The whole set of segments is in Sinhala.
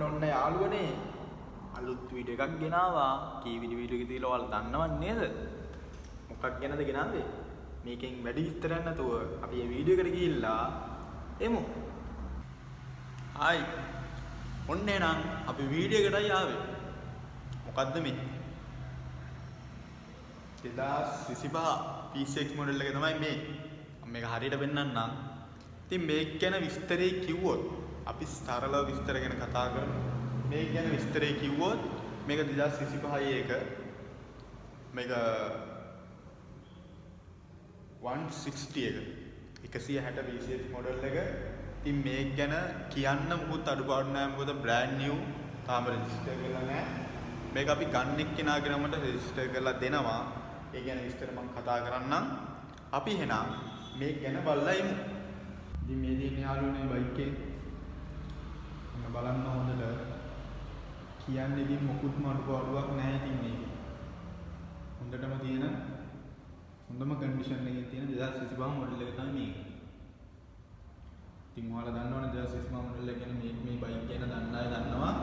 ඔන්න යාළුවනේ අලුත් වීඩියෝ එකක් ගෙනාවා. කී වීඩියෝ එක තියලා ඔයාලා දන්නව නේද? මොකක් ගැනද ගෙනාවේ? මේකෙන් වැඩි විස්තරයක් නැතුව අපි මේ වීඩියෝ එකට ගිහිල්ලා එමු. හායි. ඔන්න එහෙනම් අපි වීඩියෝ එකටයි ආවේ. මොකද්ද මේ? 2025 PCX මොඩල් එක තමයි මේ. මම මේක හරියට පෙන්නන්නම්. ඉතින් මේක ගැන විස්තරේ කිව්වොත් අපි සරලව විස්තර ගැන කතා කරමු. මේක ගැන විස්තරේ කිව්වොත් මේක 2025 එක මේක 160 එක 160 PCX මොඩල් එක. ඉතින් මේක ගැන කියන්න මොකුත් අඩුපාඩු නැහැ. මොකද බ්‍රෑන්ඩ් නිව් තාම රෙජිස්ටර් කරලා නැහැ. මේක අපි ගන්න එක්කෙනා කෙනාට රෙජිස්ටර් කරලා දෙනවා. ඒ ගැන විස්තර මම කතා කරන්නම්. අපි එහෙනම් මේක ගැන බලලා ඉමු. ඉතින් මේ දින යාළුවනේ බයික් එකේ මම බලන්න හොඳට කියන්නේ ඉතින් මොකුත්ම අඩුපාඩුවක් නැහැ. ඉතින් මේක හොඳටම තියෙන හොඳම කන්ඩිෂන් එකේ තියෙන 2025 මොඩල් එක තමයි මේක. ඉතින් ඔයාලා දන්නවනේ 2025 මොඩල් එක ගැන මේ බයික් ගැන දන්න අය දන්නවා.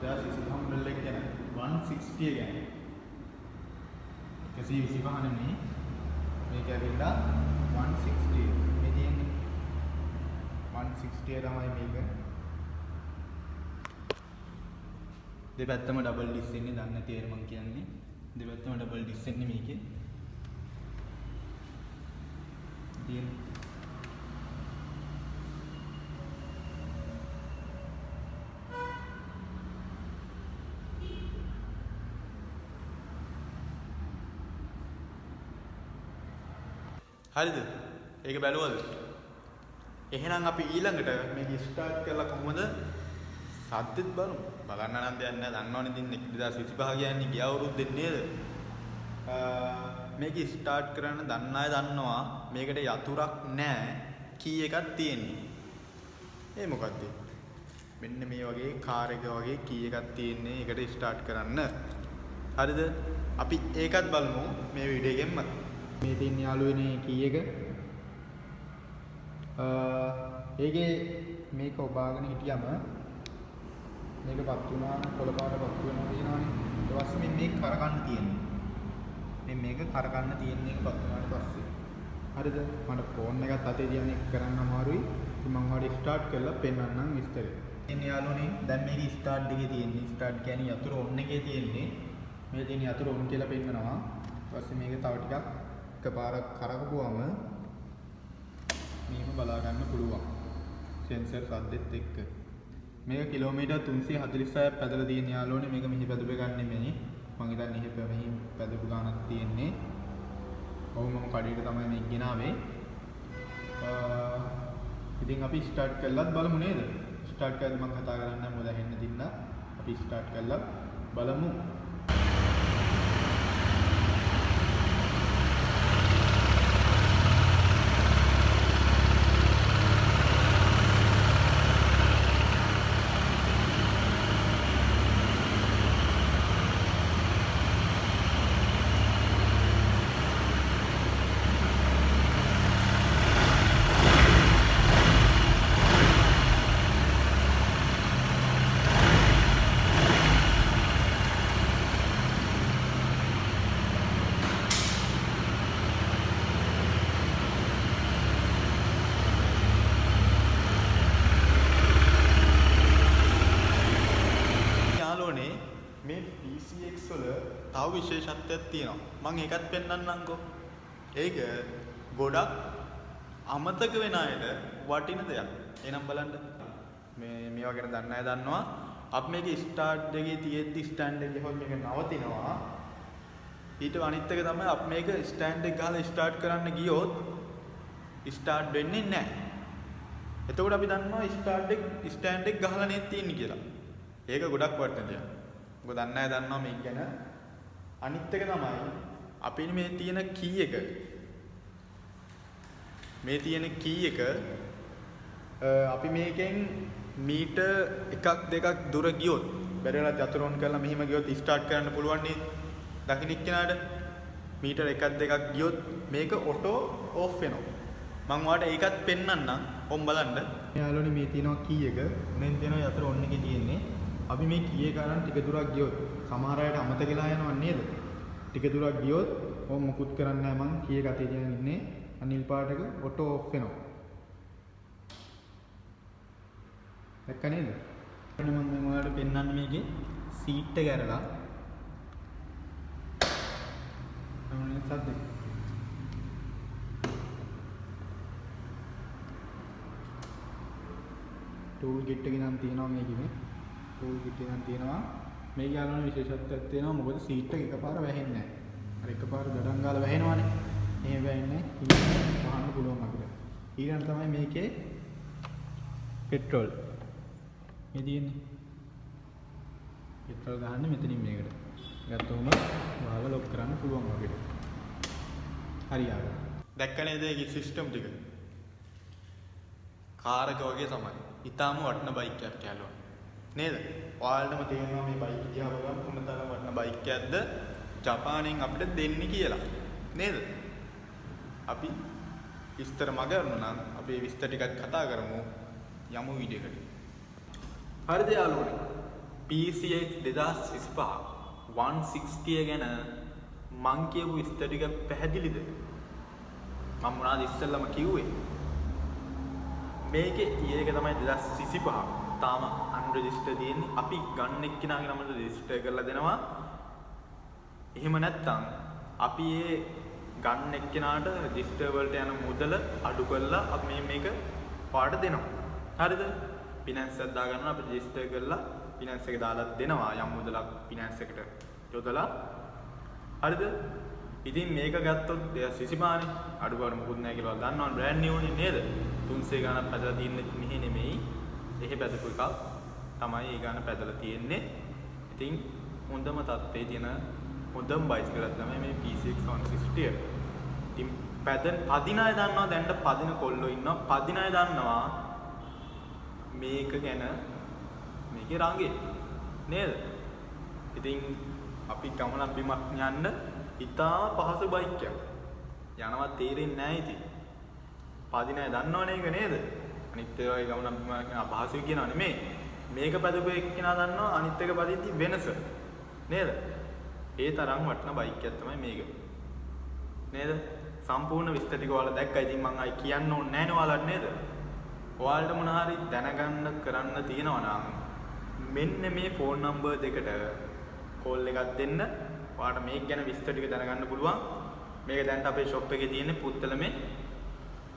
2025 මොඩල් එක ගැන 160 ගැන 125 නෙමෙයි මේක ඇවිල්ලා 160 මේ තියෙන්නේ 160 තමයි මේක. දෙපැත්තම ඩබල් ඩිස් ඉන්නේ දන්නේ නැති අය මම කියන්නේ. දෙපැත්තම ඩබල් ඩිස් ඉන්නේ මේකේ. තියෙන හරිද? ඒක බැලුවද? එහෙනම් අපි ඊළඟට මේක ස්ටාර්ට් කරලා කොහොමද සද්දෙත් බලමු. බලන්න නම් දෙයක් නැහැ. දන්නවනේ ඉතින් 2025 කියන්නේ ගිය අවුරුද්දේ නේද? මේක ස්ටාර්ට් කරන්න දන්න අය දන්නවා මේකට යතුරක් නැහැ. කී එකක් තියෙන්නේ. ඒ මොකද්ද? මෙන්න මේ වගේ කාර් එක වගේ කී එකක් තියෙන්නේ ඒකට ස්ටාර්ට් කරන්න. හරිද? අපි ඒකත් බලමු මේ වීඩියෝ එකෙන්ම. මේ තියෙන යාළුවනේ කී එක ඒකේ මේක ඔබාගෙන හිටියම මේක පත් වුණා කොළ පාට පත් වෙනවා කියනවනේ. ඊට පස්සේ මේක කරකන්න තියෙන්නේ. මේක කරකන්න තියෙන්නේ පත් වුණාට පස්සේ. හරිද? මට ෆෝන් එකත් අතේ තියන එක කරන්න අමාරුයි. ඉතින් මම ඔයාලට ස්ටාර්ට් කරලා පෙන්නන්නම් විස්තරේ. ඉතින් යාළුවනේ දැන් මේක ස්ටාර්ට් එකේ තියෙන්නේ. ස්ටාර්ට් කියන්නේ යතුරු ඔන් එකේ තියෙන්නේ. මේ තියෙන යතුරු ඔන් කියලා පෙන්නනවා. ඊට පස්සේ මේක තව ටිකක් එකපාරක් කරකවුවම මේක බලා ගන්න පුළුවන්. සෙන්සර් සද්දෙත් එක්ක. මේක කිලෝමීටර් 346ක් පැදලා තියෙන යාළුවනේ. මේක මෙහි පැදපෙ ගන්න නෙමෙයි. මම හිතන්නේ මෙහි පැදපු ගානක් තියෙන්නේ. ඔව් මම කඩේට තමයි මේක ගෙනාවේ. ඉතින් අපි ස්ටාර්ට් කළාත් බලමු නේද? ස්ටාර්ට් කරලා මම කතා කරන්න මොකද හෙන්න දින්න. අපි ස්ටාර්ට් කළා බලමු. මේ PCX වල තව විශේෂත්වයක් තියෙනවා. මම ඒකත් පෙන්නන්නම්කෝ. ඒක ගොඩක් අමතක වෙන අයට වටින දෙයක්. එහෙනම් බලන්න. මේවා ගැන දන්න අය දන්නවා. අපි මේක ස්ටාර්ට් එකේ තියෙද්දි ස්ටෑන්ඩ් එක ගහුවොත් මේක නවතිනවා. ඊට අනිත් එක තමයි අපි මේක ස්ටෑන්ඩ් එක ගහලා ස්ටාර්ට් කරන්න ගියොත් ස්ටාර්ට් වෙන්නේ නැහැ. එතකොට අපි දන්නවා ස්ටෑන්ඩ් එක ගහලා නේ තියෙන්නේ කියලා. ඒක ගොඩක් වටින දෙයක්. මොකද දන්න අය දන්නවා මේක ගැන. අනිත් එක තමයි අපි මේ තියෙන කී එක. මේ තියෙන කී එක අපි මේකෙන් මීටර් එකක් දෙකක් දුර ගියොත් බැරිලා යතුරු ඔන් කරලා මෙහිම ගියොත් ස්ටාර්ට් කරන්න පුළුවන් නේ. දකින්න එක්කෙනාට මීටර් එකක් දෙකක් ගියොත් මේක ඔටෝ ඕෆ් වෙනවා. මම ඔයාලට ඒකත් පෙන්නන්නම්. ඔම් බලන්න. යාළුවනේ මේ තියෙනවා කී එක. මෙන්න තියෙනවා යතුරු ඔන් එකේ තියෙන්නේ. අපි මේ කීයේ කරන් ටික දුරක් ගියොත් සමහර අයට අමතක වෙලා යනව නේද? ටික දුරක් ගියොත් ඕම මුකුත් කරන්නේ නැහැ මං කීයේ ගතේ තියන් ඉන්නේ අනිල් පාට එක ඔටෝ ඔෆ් වෙනවා. දැක්ක නේද? මම මේ ඔයාලට පෙන්නන්න මේකේ සීට් එක ඇරලා මොනේ සද්ද ටූල් කිට් එක නම් තියෙනවා මේකේ ටූල් කිට් එක නම් තියෙනවා මේක යාළුවනේ විශේෂත්වයක් තියෙනවා මොකද සීට් එක එකපාර වැහෙන්නේ නැහැ. අර එකපාර ගඩන් ගාලා වැහෙනවනේ. එහෙම වැහෙන්නේ ඊළඟට වහන්න පුළුවන් අපිට. ඊළඟට තමයි මේකේ පෙට්‍රෝල්. මේ තියෙන්නේ. පෙට්‍රෝල් ගහන්නේ මෙතනින් මේකට. ගත්තොම වාල්ව ලොක් කරන්න පුළුවන් අපිට. හරියට. දැක්ක නේද ඒකේ සිස්ටම් ටික? කාර් එක වගේ තමයි. ඊටාම වටන බයික් එකක් කියලා. නේද? ඔයාලටම තේරෙනවා මේ බයික් දිහා බලන්න මොනතරම් වටන බයික් එකක්ද ජපානයෙන් අපිට දෙන්නේ කියලා. නේද? අපි විස්තර මගහරනවා නම් අපි විස්තර ටිකක් කතා කරමු යමු වීඩියෝ එකට. හරිද යාළුවනේ? PCX 2025 160 ගැන මං කියපු විස්තර ටික පැහැදිලිද? මම මොනවද ඉස්සෙල්ලම කිව්වේ? මේකේ ඊයේක තමයි 2025 තාම අන්රෙජිස්ටර් තියෙන්නේ. අපි ගන්න එක්කිනාගේ නම රෙජිස්ටර් කරලා දෙනවා. එහෙම නැත්නම් අපි ඒ ගන්න එක්කිනාට රෙජිස්ටර් වලට යන මුදල අඩු කරලා අපි මේක පාට දෙනවා. හරිද? ෆිනන්ස් එකක් දාගන්න අපි රෙජිස්ටර් කරලා ෆිනන්ස් එක දාලා දෙනවා යම් මුදලක් ෆිනන්ස් එකට යොදලා. හරිද? ඉතින් මේක ගත්තොත් 2025 නේ අඩුපාඩු මොකුත් නැහැ කියලා දන්නවා. බ්‍රෑන්ඩ් නිව් නේද? 300 ගණන් පැදලා තින්නේ මෙහෙ නෙමෙයි. එහෙ පැදපු එකක් තමයි ඒ ගාන පැදලා තියෙන්නේ. ඉතින් හොඳම තත්ත්වයේ තියෙන හොඳම බයිසිකලයක් තමයි මේ PCX 160. ඉතින් පදින අය දන්නවා දැන්ට පදින කොල්ලෝ ඉන්නවා. පදින අය දන්නවා මේක ගැන මේකේ රංගේ නේද? ඉතින් අපි ගමනක් බිමක් යන්න ඉතා පහසු බයික් එකක්. යනවා තේරෙන්නේ නැහැ ඉතින්. පදින අය දන්නවනේ ඒක නේද? අනිත් ඒවාගේ ගමනක් බිමක් යන අපහසුයි කියනවා නෙමෙයි. මේක පැදපු එක්කෙනා දන්නවා අනිත් එක පදිද්දි වෙනස. නේද? ඒ තරම් වටින බයික් එකක් තමයි මේක. නේද? සම්පූර්ණ විස්තර ටික ඔයාලා දැක්කා. ඉතින් මම අයි කියන්න ඕනේ නැහැ නේ ඔයාලට නේද? ඔයාලට මොන හරි දැනගන්න කරන්න තියෙනවා නම් මෙන්න මේ ෆෝන් නම්බර් දෙකට කෝල් එකක් දෙන්න. ඔයාලට මේක ගැන විස්තර ටික දැනගන්න පුළුවන්. මේක දැන් අපේ ෂොප් එකේ තියෙන්නේ පුත්තලමේ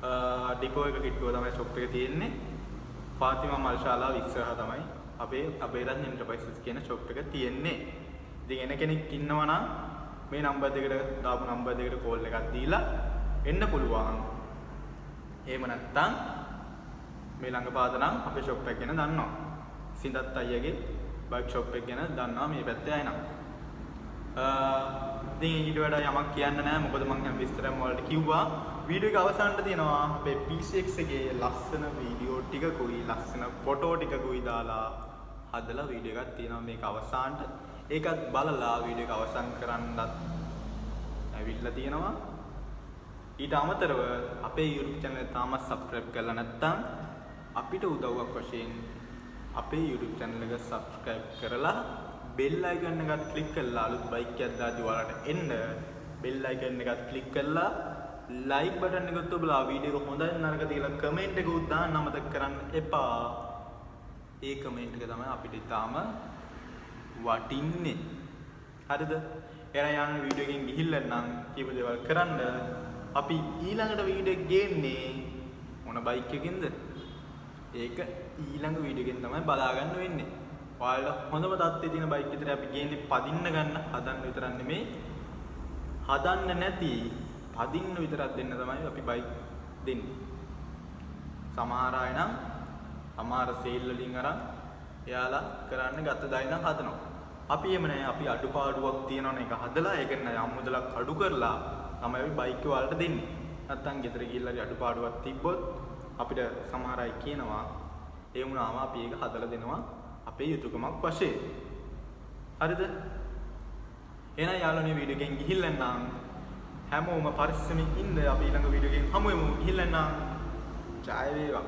ඩිපෝ එක කිට්ටුව තමයි ෂොප් එකේ තියෙන්නේ. ෆාතිමා මල්ශාලාව ඉස්සරහා තමයි අපේ අබේරත්න එන්ටර්ප්‍රයිසස් කියන ෂොප් එක තියෙන්නේ. ඉතින් එන කෙනෙක් ඉන්නවා නම් මේ නම්බර් දෙකට දාපු නම්බර් දෙකට කෝල් එකක් දීලා එන්න පුළුවන්. එහෙම නැත්නම් මේ ළඟපාත නම් අපේ ෂොප් එක ගැන දන්නවා. සින්දත් අයියගේ බයික් ෂොප් එක ගැන දන්නවා මේ පැත්තේ අය නම්. ඉතින් ඊට වඩා යමක් කියන්න නැහැ මොකද මම හැම විස්තරම වලට කිව්වා. වීඩියෝ එක අවසානට තියෙනවා අපේ PCX එකේ ලස්සන වීඩියෝ ටිකකුයි ලස්සන ෆොටෝ ටිකකුයි දාලා හදලා වීඩියෝ එකක් තියෙනවා මේක අවසානට. ඒකත් බලලා වීඩියෝ එක අවසන් කරන්නත් ඇවිල්ලා තියෙනවා. ඊට අමතරව අපේ YouTube channel එක තාමත් subscribe කරලා නැත්නම් අපිට උදව්වක් වශයෙන් අපේ YouTube channel එක subscribe කරලා bell icon එකත් click කරලා අලුත් බයික් එකක් දාද්දි ඔයාලට එන්න bell icon එකත් click කරලා like button එකත් ඔබලා වීඩියෝ එක හොඳයි නරකද කියලා comment එක උත් දාන්න අමතක කරන්න එපා. ඒ comment එක තමයි අපිට ඊටාම වටින්නේ. හරිද? එහෙනම් යන වීඩියෝ එකෙන් ගිහිල්ලා නම් කීප දේවල් කරන්න. අපි ඊළඟට වීඩියෝ එක ගේන්නේ මොන බයික් එකකින්ද? ඒක ඊළඟ වීඩියෝ එකෙන් තමයි බලා ගන්න වෙන්නේ. ඔයාලට හොඳම තත්ත්වයේ තියෙන බයික් විතරයි අපි ගේන්නේ පදින්න ගන්න හදන්න විතරක් නෙමෙයි. හදන්න නැති පදින්න විතරක් දෙන්න තමයි අපි බයික් දෙන්නේ. සමහර අය නම් සමහර සේල් වලින් අරන් එයාලා කරන්න ගත්ත දයි නම් හදනවා. අපි එහෙම නැහැ. අපි අඩුපාඩුවක් තියෙනවනේ ඒක හදලා ඒක යම් මුදලක් අඩු කරලා තමයි අපි බයික් වලට දෙන්නේ. නැත්තම් ගෙදර ගිහිල්ලා අඩුපාඩුවක් තිබ්බොත් අපිට සමහර අය කියනවා ඒ වුණාම අපි ඒක හදලා දෙනවා අපේ යුතුයකමක් වශයෙන්. හරිද? එහෙනම් යාළුවනේ වීඩියෝ එකෙන් ගිහිල්ලා නම් හැමෝම පරිස්සමින් ඉන්න. අපි ඊළඟ වීඩියෝ එකෙන් හමු වෙමු. ගිහිල්ලා නම් ජය වේවා.